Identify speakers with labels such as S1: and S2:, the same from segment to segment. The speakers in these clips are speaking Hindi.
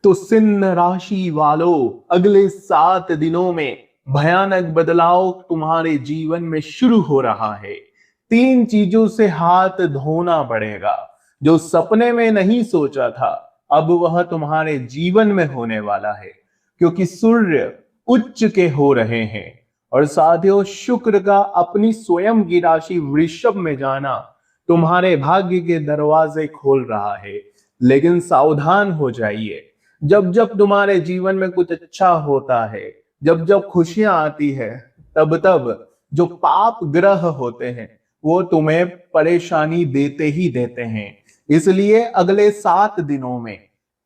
S1: तो सिंह राशि वालों, अगले 7 दिनों में भयानक बदलाव तुम्हारे जीवन में शुरू हो रहा है। 3 चीजों से हाथ धोना पड़ेगा। जो सपने में नहीं सोचा था, अब वह तुम्हारे जीवन में होने वाला है, क्योंकि सूर्य उच्च के हो रहे हैं। और साथियों, शुक्र का अपनी स्वयं की राशि वृषभ में जाना तुम्हारे भाग्य के दरवाजे खोल रहा है। लेकिन सावधान हो जाइए। जब जब तुम्हारे जीवन में कुछ अच्छा होता है, जब जब खुशियां आती है, तब तब जो पाप ग्रह होते हैं वो तुम्हें परेशानी देते ही देते हैं। इसलिए अगले 7 दिनों में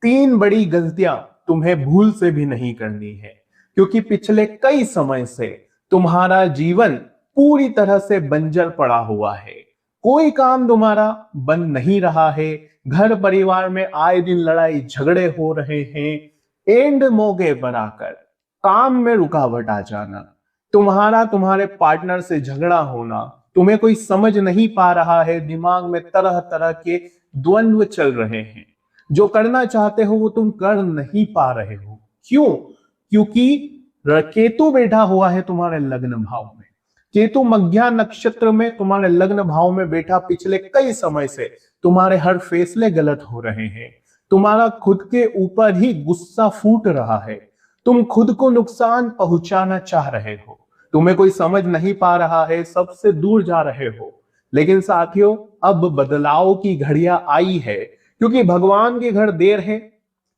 S1: 3 बड़ी गलतियां तुम्हें भूल से भी नहीं करनी है, क्योंकि पिछले कई समय से तुम्हारा जीवन पूरी तरह से बंजर पड़ा हुआ है। कोई काम तुम्हारा बन नहीं रहा है। घर परिवार में आए दिन लड़ाई झगड़े हो रहे हैं। एंड मौके पर आकर काम में रुकावट आ जाना, तुम्हारा तुम्हारे पार्टनर से झगड़ा होना, तुम्हें कोई समझ नहीं पा रहा है, दिमाग में तरह तरह के द्वंद्व चल रहे हैं। जो करना चाहते हो वो तुम कर नहीं पा रहे हो। क्यों? क्योंकि केतु बैठा हुआ है तुम्हारे लग्न भाव में। केतु मघ्या नक्षत्र में तुम्हारे लग्न भाव में बैठा पिछले कई समय से तुम्हारे हर फैसले गलत हो रहे हैं। तुम्हारा खुद के ऊपर ही गुस्सा फूट रहा है। तुम खुद को नुकसान पहुंचाना चाह रहे हो। तुम्हें कोई समझ नहीं पा रहा है, सबसे दूर जा रहे हो। लेकिन साथियों, अब बदलाव की घड़ियां आई है, क्योंकि भगवान के घर देर है,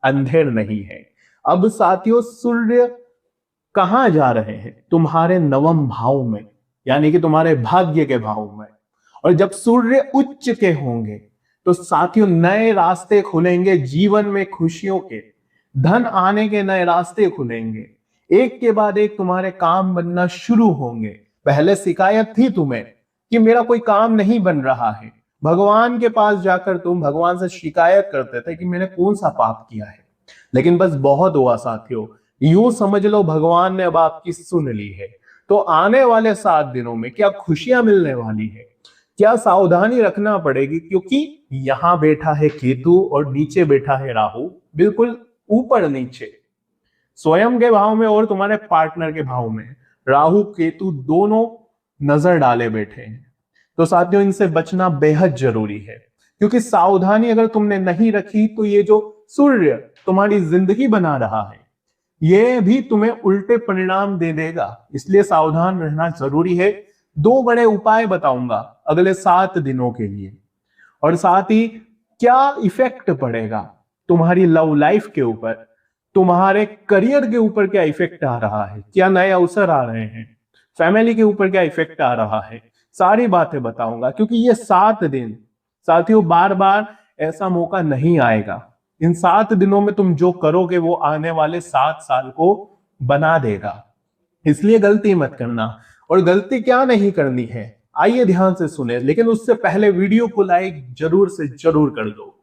S1: अंधेर नहीं है। अब साथियों, सूर्य कहां जा रहे हैं? तुम्हारे नवम भाव में, यानी कि तुम्हारे भाग्य के भाव में। और जब सूर्य उच्च के होंगे तो साथियों नए रास्ते खुलेंगे, जीवन में खुशियों के, धन आने के नए रास्ते खुलेंगे। एक के बाद एक तुम्हारे काम बनना शुरू होंगे। पहले शिकायत थी तुम्हें कि मेरा कोई काम नहीं बन रहा है। भगवान के पास जाकर तुम भगवान से शिकायत करते थे कि मैंने कौन सा पाप किया है। लेकिन बस बहुत हुआ साथियों, यूं समझ लो भगवान ने अब आपकी सुन ली है। तो आने वाले 7 दिनों में क्या खुशियां मिलने वाली है, क्या सावधानी रखना पड़ेगी, क्योंकि यहां बैठा है केतु और नीचे बैठा है राहु, बिल्कुल ऊपर नीचे स्वयं के भाव में और तुम्हारे पार्टनर के भाव में राहु केतु दोनों नजर डाले बैठे हैं। तो साथियों, इनसे बचना बेहद जरूरी है, क्योंकि सावधानी अगर तुमने नहीं रखी तो ये जो सूर्य तुम्हारी जिंदगी बना रहा है ये भी तुम्हें उल्टे परिणाम दे देगा। इसलिए सावधान रहना जरूरी है। 2 बड़े उपाय बताऊंगा अगले 7 दिनों के लिए। और साथ ही क्या इफेक्ट पड़ेगा तुम्हारी लव लाइफ के ऊपर, तुम्हारे करियर के ऊपर क्या इफेक्ट आ रहा है, क्या नए अवसर आ रहे हैं, फैमिली के ऊपर क्या इफेक्ट आ रहा है, सारी बातें बताऊंगा। क्योंकि ये 7 दिन साथियों बार बार ऐसा मौका नहीं आएगा। इन 7 दिनों में तुम जो करोगे वो आने वाले 7 साल को बना देगा। इसलिए गलती मत करना। और गलती क्या नहीं करनी है, आइए ध्यान से सुने। लेकिन उससे पहले वीडियो को लाइक जरूर से जरूर कर दो।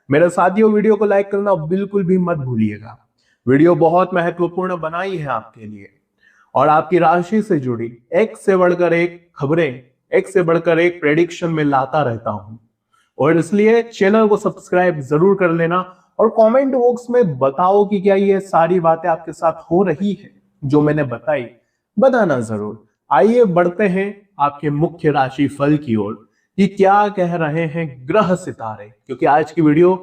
S1: मेरे साथियों, वीडियो को लाइक करना बिल्कुल भी मत भूलिएगा। वीडियो बहुत महत्वपूर्ण बनाई है आपके लिए, और आपकी राशि से जुड़ी एक से बढ़कर एक खबरें, एक से बढ़कर एक प्रेडिक्शन में लाता रहता हूं। और इसलिए चैनल को सब्सक्राइब जरूर कर लेना और कमेंट बॉक्स में बताओ कि क्या ये सारी बातें आपके साथ हो रही है जो मैंने बताई, बताना जरूर। आइए बढ़ते हैं आपके मुख्य राशि फल की ओर कि क्या कह रहे हैं ग्रह सितारे, क्योंकि आज की वीडियो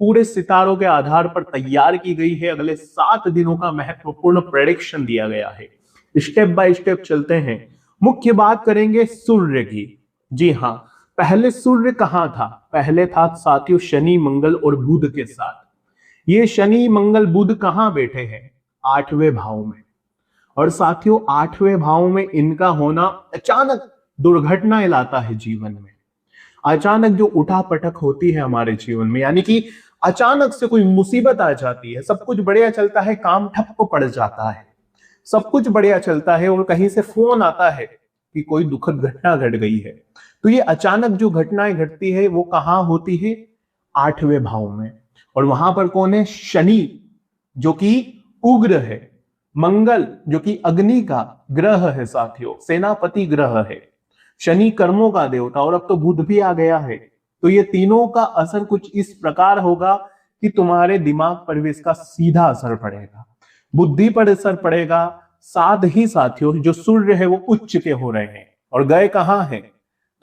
S1: पूरे सितारों के आधार पर तैयार की गई है। अगले 7 दिनों का महत्वपूर्ण प्रेडिक्शन दिया गया है। स्टेप बाय स्टेप चलते हैं। मुख्य बात करेंगे सूर्य की। जी हाँ, पहले सूर्य कहां था? पहले था साथियों शनि, मंगल और बुध के साथ। ये शनि, मंगल, बुध कहां बैठे हैं? 8वें भाव में। और साथियों 8वें भाव में इनका होना अचानक दुर्घटनाएं लाता है जीवन में। अचानक जो उठापटक होती है हमारे जीवन में, यानी कि अचानक से कोई मुसीबत आ जाती है। सब कुछ बढ़िया चलता है, काम ठप्प पड़ जाता है। सब कुछ बढ़िया चलता है और कहीं से फोन आता है कि कोई दुखद घटना घट गई है। तो ये अचानक जो घटनाएं घटती है वो कहां होती है? 8वें भाव में। और वहां पर कौन है? शनि जो कि उग्र है, मंगल जो कि अग्नि का ग्रह है साथियों, सेनापति ग्रह है, शनि कर्मों का देवता, और अब तो बुध भी आ गया है। तो ये तीनों का असर कुछ इस प्रकार होगा कि तुम्हारे दिमाग पर भी इसका सीधा असर पड़ेगा, बुद्धि पर असर पड़ेगा। साथ ही साथियों, जो सूर्य है वो उच्च के हो रहे हैं और गए कहां हैं?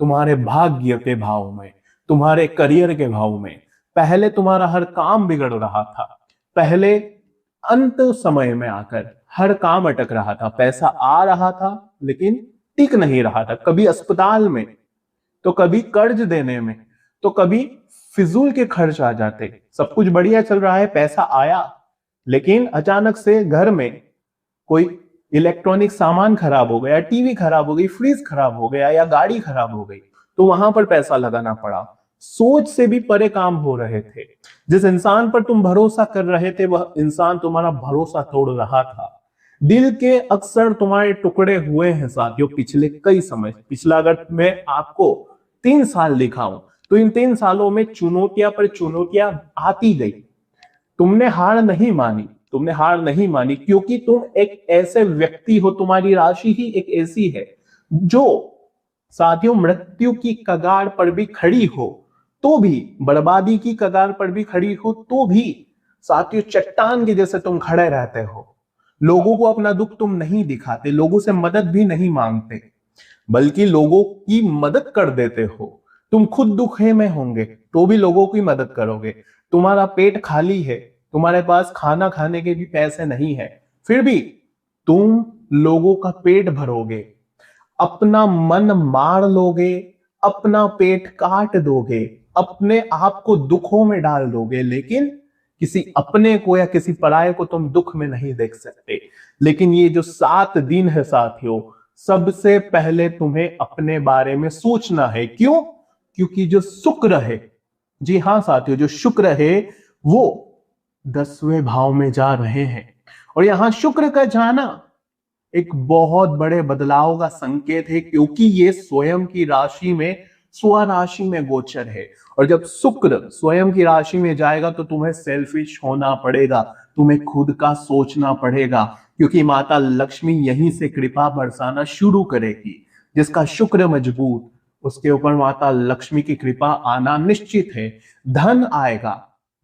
S1: तुम्हारे भाग्य के भाव में, तुम्हारे करियर के भाव में। पहले तुम्हारा हर काम बिगड़ रहा था, पहले अंत समय में आकर हर काम अटक रहा था, पैसा आ रहा था लेकिन टिक नहीं रहा था, कभी अस्पताल में तो कभी कर्ज देने में, तो कभी फिजूल के खर्च आ जाते। सब कुछ बढ़िया चल रहा है, पैसा आया, लेकिन अचानक से घर में कोई इलेक्ट्रॉनिक सामान खराब हो गया, टीवी खराब हो गई, फ्रिज खराब हो गया या गाड़ी खराब हो गई, तो वहां पर पैसा लगाना पड़ा। सोच से भी परे काम हो रहे थे। जिस इंसान पर तुम भरोसा कर रहे थे वह इंसान तुम्हारा भरोसा तोड़ रहा था। दिल के अक्सर तुम्हारे टुकड़े हुए हैं साथियों पिछले कई समय। पिछला अगर मैं आपको 3 साल दिखाऊं तो इन 3 सालों में चुनौतियां पर चुनौतियां आती गई। तुमने हार नहीं मानी, तुमने हार नहीं मानी क्योंकि तुम एक ऐसे व्यक्ति हो, तुम्हारी राशि ही एक ऐसी है जो साथियों मृत्यु की कगार पर भी खड़ी हो तो भी, बर्बादी की कगार पर भी खड़ी हो तो भी साथियों चट्टान के जैसे तुम खड़े रहते हो। लोगों को अपना दुख तुम नहीं दिखाते, लोगों से मदद भी नहीं मांगते, बल्कि लोगों की मदद कर देते हो। तुम खुद दुखे में होंगे तो भी लोगों की मदद करोगे। तुम्हारा पेट खाली है, तुम्हारे पास खाना खाने के भी पैसे नहीं है, फिर भी तुम लोगों का पेट भरोगे, अपना मन मार लोगे, अपना पेट काट दोगे, अपने आप को दुखों में डाल दोगे, लेकिन किसी अपने को या किसी पराये को तुम दुख में नहीं देख सकते। लेकिन ये जो 7 दिन है साथियों, सबसे पहले तुम्हें अपने बारे में सोचना है। क्यों? क्योंकि जो शुक्र है, जी हां साथियों, जो शुक्र है वो 10वें भाव में जा रहे हैं और यहां शुक्र का जाना एक बहुत बड़े बदलाव का संकेत है, क्योंकि ये स्वयं की राशि में, स्वराशि में गोचर है। और जब शुक्र स्वयं की राशि में जाएगा तो तुम्हें सेल्फिश होना पड़ेगा, तुम्हें खुद का सोचना पड़ेगा, क्योंकि माता लक्ष्मी यहीं से कृपा बरसाना शुरू करेगी। जिसका शुक्र मजबूत, उसके ऊपर माता लक्ष्मी की कृपा आना निश्चित है। धन आएगा,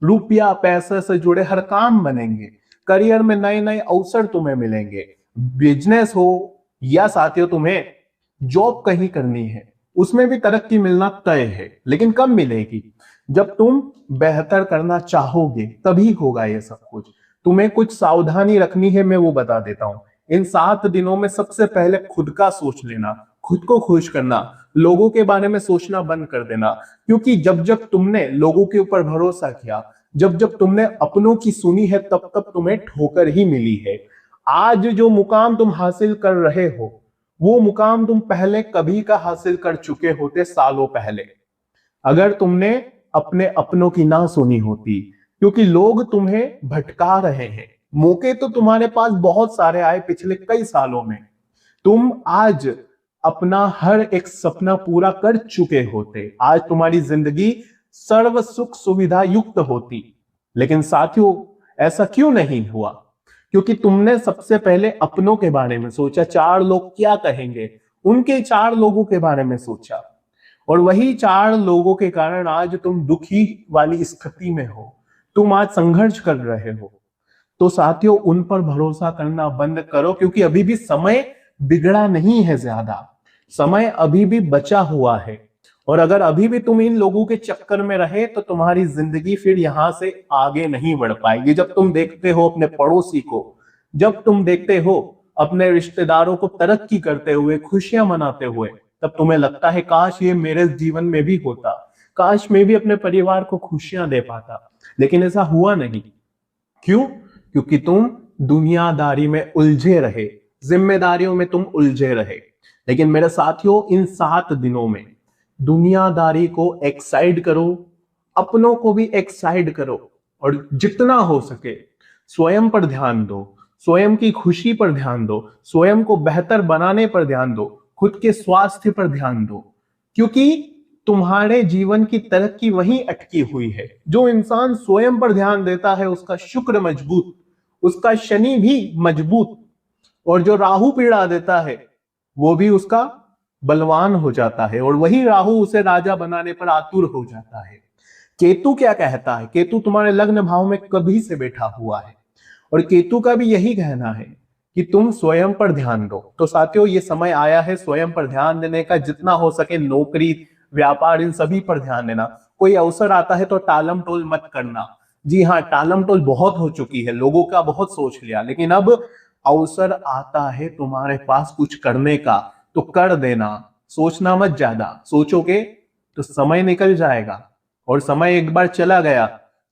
S1: रुपया पैसे से जुड़े हर काम बनेंगे, करियर में नए नए अवसर तुम्हें मिलेंगे। बिजनेस हो या साथियों तुम्हें जॉब कहीं करनी है, उसमें भी तरक्की मिलना तय है, लेकिन कब मिलेगी? जब तुम बेहतर करना चाहोगे तभी होगा ये सब कुछ। तुम्हें कुछ सावधानी रखनी है, मैं वो बता देता हूं। इन 7 दिनों में सबसे पहले खुद का सोच लेना, खुद को खुश करना, लोगों के बारे में सोचना बंद कर देना। क्योंकि जब जब तुमने लोगों के ऊपर भरोसा किया, जब जब तुमने अपनों की सुनी है, तब तब तुम्हें ठोकर ही मिली है। आज जो मुकाम तुम हासिल कर रहे हो वो मुकाम तुम पहले कभी का हासिल कर चुके होते, सालों पहले, अगर तुमने अपने अपनों की ना सुनी होती। क्योंकि लोग तुम्हें भटका रहे हैं। मौके तो तुम्हारे पास बहुत सारे आए पिछले कई सालों में, तुम आज अपना हर एक सपना पूरा कर चुके होते, आज तुम्हारी जिंदगी सर्व सुख सुविधा युक्त होती। लेकिन साथियों ऐसा क्यों नहीं हुआ? क्योंकि तुमने सबसे पहले अपनों के बारे में सोचा, 4 लोग क्या कहेंगे, उनके 4 लोगों के बारे में सोचा, और वही 4 लोगों के कारण आज तुम दुखी वाली स्थिति में हो, तुम आज संघर्ष कर रहे हो। तो साथियों उन पर भरोसा करना बंद करो, क्योंकि अभी भी समय बिगड़ा नहीं है, ज्यादा समय अभी भी बचा हुआ है। और अगर अभी भी तुम इन लोगों के चक्कर में रहे तो तुम्हारी जिंदगी फिर यहां से आगे नहीं बढ़ पाएगी। जब तुम देखते हो अपने पड़ोसी को, जब तुम देखते हो अपने रिश्तेदारों को तरक्की करते हुए, खुशियां मनाते हुए, तब तुम्हें लगता है काश ये मेरे जीवन में भी होता, काश मैं भी अपने परिवार को खुशियां दे पाता। लेकिन ऐसा हुआ नहीं। क्यों? क्योंकि तुम दुनियादारी में उलझे रहे, जिम्मेदारियों में तुम उलझे रहे। लेकिन मेरे साथियों इन 7 दिनों में दुनियादारी को एक साइड करो, अपनों को भी एक साइड करो, और जितना हो सके स्वयं पर ध्यान दो, स्वयं की खुशी पर ध्यान दो, स्वयं को बेहतर बनाने पर ध्यान दो, खुद के स्वास्थ्य पर ध्यान दो। क्योंकि तुम्हारे जीवन की तरक्की वहीं अटकी हुई है। जो इंसान स्वयं पर ध्यान देता है उसका शुक्र मजबूत, उसका शनि भी मजबूत, और जो राहु पीड़ा देता है वो भी उसका बलवान हो जाता है, और वही राहु उसे राजा बनाने पर आतुर हो जाता है। केतु क्या कहता है? केतु तुम्हारे लग्न भाव में कभी से बैठा हुआ है और केतु का भी यही कहना है कि तुम स्वयं पर ध्यान दो। तो साथियों, ये समय आया है स्वयं पर ध्यान देने का। जितना हो सके नौकरी, व्यापार, इन सभी पर ध्यान देना। कोई अवसर आता है तो टालम टोल मत करना। जी हाँ, टालम टोल बहुत हो चुकी है, लोगों का बहुत सोच लिया, लेकिन अब अवसर आता है तुम्हारे पास कुछ करने का तो कर देना। सोचना मत, ज्यादा सोचोगे तो समय निकल जाएगा और समय एक बार चला गया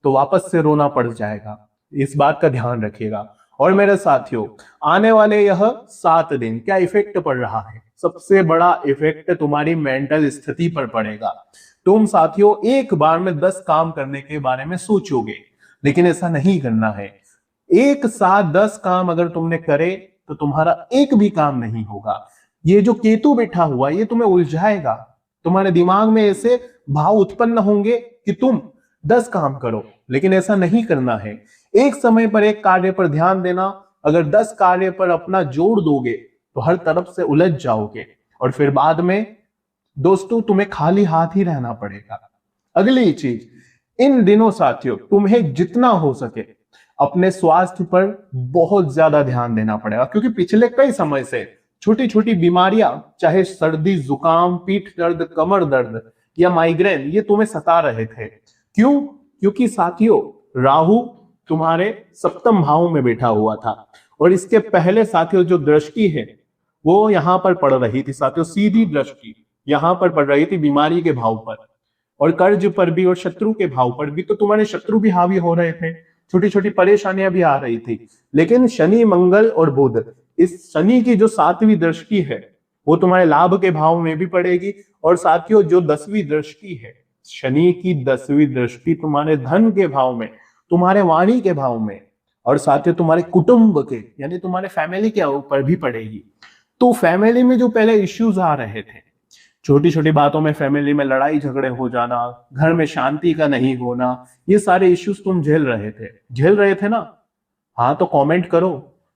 S1: तो वापस से रोना पड़ जाएगा। इस बात का ध्यान रखिएगा। और मेरे साथियों, आने वाले यह 7 दिन क्या इफेक्ट पड़ रहा है? सबसे बड़ा इफेक्ट तुम्हारी मेंटल स्थिति पर पड़ेगा। तुम साथियों एक बार में 10 काम करने के बारे में सोचोगे, लेकिन ऐसा नहीं करना है। एक साथ 10 काम अगर तुमने करे तो तुम्हारा एक भी काम नहीं होगा। ये जो केतु बैठा हुआ ये तुम्हें उलझाएगा। तुम्हारे दिमाग में ऐसे भाव उत्पन्न होंगे कि तुम 10 काम करो, लेकिन ऐसा नहीं करना है। एक समय पर एक कार्य पर ध्यान देना। अगर 10 कार्य पर अपना जोड़ दोगे तो हर तरफ से उलझ जाओगे और फिर बाद में दोस्तों तुम्हें खाली हाथ ही रहना पड़ेगा। अगली चीज, इन दिनों साथियों तुम्हें जितना हो सके अपने स्वास्थ्य पर बहुत ज्यादा ध्यान देना पड़ेगा, क्योंकि पिछले कई समय से छोटी छोटी बीमारियां, चाहे सर्दी, जुकाम, पीठ दर्द, कमर दर्द या माइग्रेन, ये तुम्हें सता रहे थे। क्यों? क्योंकि साथियों राहु तुम्हारे सप्तम भाव में बैठा हुआ था और इसके पहले साथियों जो दृष्टि है वो यहां पर पड़ रही थी। साथियों सीधी दृष्टि यहां पर पड़ रही थी बीमारी के भाव पर, और कर्ज पर भी और शत्रु के भाव पर भी। तो तुम्हारे शत्रु भी हावी हो रहे थे, छोटी छोटी परेशानियां भी आ रही थी। लेकिन शनि, मंगल और बुध, इस शनि की जो 7वीं दृष्टि है वो तुम्हारे लाभ के भाव में भी पड़ेगी। और साथियों जो 10वीं दृष्टि है, शनि की 10वीं दृष्टि तुम्हारे धन के भाव में, तुम्हारे वाणी के भाव में, और साथियों तुम्हारे कुटुंब के यानी तुम्हारे फैमिली के ऊपर भी पड़ेगी। तो फैमिली में जो पहले इश्यूज आ रहे थे, छोटी छोटी बातों में फैमिली में लड़ाई झगड़े हो जाना, घर में शांति का नहीं होना, ये सारे इश्यूज तुम झेल रहे थे ना? हाँ तो कमेंट करो।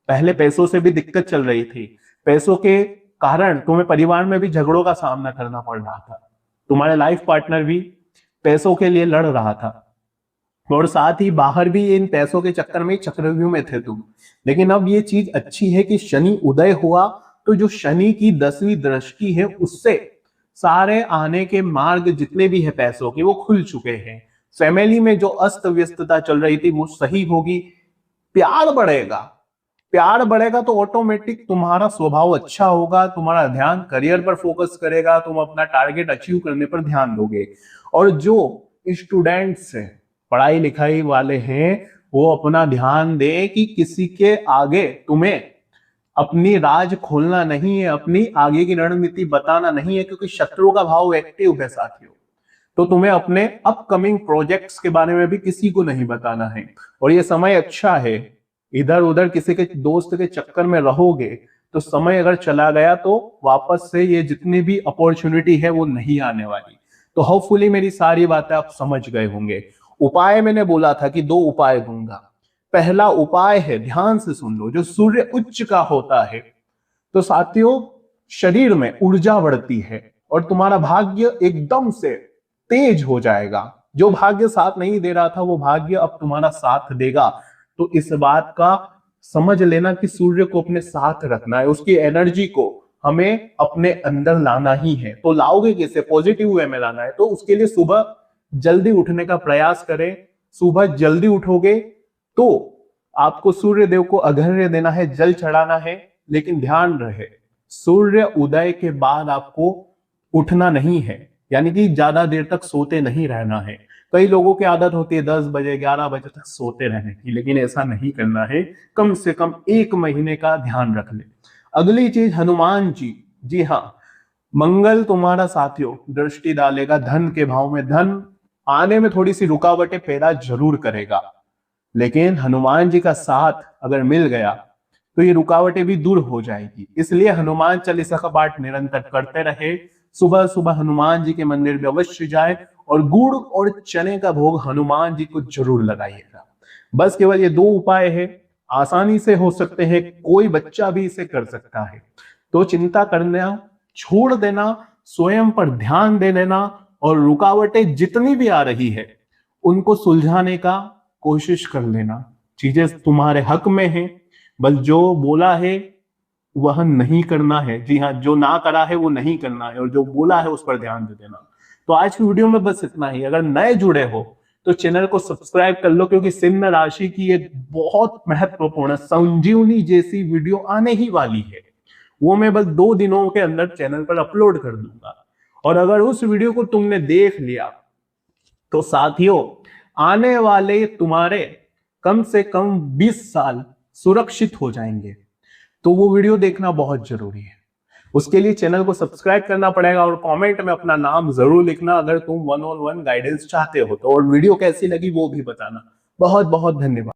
S1: पहले पैसों से भी दिक्कत चल रही थी, पैसों के कारण तुम्हें परिवार में भी झगड़ों का सामना करना पड़ रहा था, तुम्हारे लाइफ पार्टनर भी पैसों के लिए लड़ रहा था, और साथ ही बाहर भी इन पैसों के चक्कर में चक्रव्यूह में थे तुम। लेकिन अब ये चीज अच्छी है कि शनि उदय हुआ, तो जो शनि की 10वीं दृष्टि है उससे सारे आने के मार्ग जितने भी है पैसों के वो खुल चुके हैं। फैमिली में जो अस्त व्यस्तता चल रही थी वो सही होगी। प्यार बढ़ेगा, प्यार बढ़ेगा तो ऑटोमेटिक तुम्हारा स्वभाव अच्छा होगा, तुम्हारा ध्यान करियर पर फोकस करेगा, तुम अपना टारगेट अचीव करने पर ध्यान दोगे। और जो स्टूडेंट्स हैं, पढ़ाई लिखाई वाले हैं, वो अपना ध्यान दे कि किसी के आगे तुम्हें अपनी राज खोलना नहीं है, अपनी आगे की रणनीति बताना नहीं है, क्योंकि शत्रु का भाव एक्टिव है साथियों। तो तुम्हें अपने अपकमिंग प्रोजेक्ट्स के बारे में भी किसी को नहीं बताना है। और ये समय अच्छा है, इधर उधर किसी के दोस्त के चक्कर में रहोगे तो समय अगर चला गया तो वापस से ये जितनी भी अपॉर्चुनिटी है वो नहीं आने वाली। तो होपफुली मेरी सारी बातें आप समझ गए होंगे। उपाय मैंने बोला था कि 2 उपाय दूंगा। पहला उपाय है, ध्यान से सुन लो, जो सूर्य उच्च का होता है तो साथियों शरीर में ऊर्जा बढ़ती है और तुम्हारा भाग्य एकदम से तेज हो जाएगा। जो भाग्य साथ नहीं दे रहा था वो भाग्य अब तुम्हारा साथ देगा। तो इस बात का समझ लेना कि सूर्य को अपने साथ रखना है, उसकी एनर्जी को हमें अपने अंदर लाना ही है। तो लाओगे कैसे? पॉजिटिव वे में लाना है, तो उसके लिए सुबह जल्दी उठने का प्रयास करें। सुबह जल्दी उठोगे तो आपको सूर्य देव को अर्घ्य देना है, जल चढ़ाना है, लेकिन ध्यान रहे सूर्य उदय के बाद आपको उठना नहीं है, यानी कि ज्यादा देर तक सोते नहीं रहना है। कई लोगों की आदत होती है 10 बजे 11 बजे तक सोते रहने की, लेकिन ऐसा नहीं करना है। कम से कम 1 महीने का ध्यान रख ले। अगली चीज, हनुमान जी। जी हाँ, मंगल तुम्हारा साथियों दृष्टि डालेगा धन के भाव में। धन आने में थोड़ी सी रुकावटें पैदा जरूर करेगा, लेकिन हनुमान जी का साथ अगर मिल गया तो ये रुकावटें भी दूर हो जाएगी। इसलिए हनुमान चालीसा का पाठ निरंतर करते रहे। सुबह सुबह हनुमान जी के मंदिर में अवश्य जाए और गुड़ और चने का भोग हनुमान जी को जरूर लगाइएगा। बस केवल ये 2 उपाय है, आसानी से हो सकते हैं, कोई बच्चा भी इसे कर सकता है। तो चिंता करना छोड़ देना, स्वयं पर ध्यान दे लेना, और रुकावटें जितनी भी आ रही है उनको सुलझाने का कोशिश कर लेना। चीजें तुम्हारे हक में हैं, बस जो बोला है वह नहीं करना है। जी हाँ, जो ना करा है वो नहीं करना है, और जो बोला है उस पर ध्यान दे देना। तो आज की वीडियो में बस इतना ही। अगर नए जुड़े हो तो चैनल को सब्सक्राइब कर लो, क्योंकि सिंह राशि की एक बहुत महत्वपूर्ण संजीवनी जैसी वीडियो आने ही वाली है। वो मैं बस 2 दिनों के अंदर चैनल पर अपलोड कर दूंगा। और अगर उस वीडियो को तुमने देख लिया तो साथियों, आने वाले तुम्हारे कम से कम 20 साल सुरक्षित हो जाएंगे। तो वो वीडियो देखना बहुत जरूरी है। उसके लिए चैनल को सब्सक्राइब करना पड़ेगा, और कमेंट में अपना नाम जरूर लिखना अगर तुम 1-on-1 गाइडेंस चाहते हो तो। और वीडियो कैसी लगी वो भी बताना। बहुत बहुत धन्यवाद।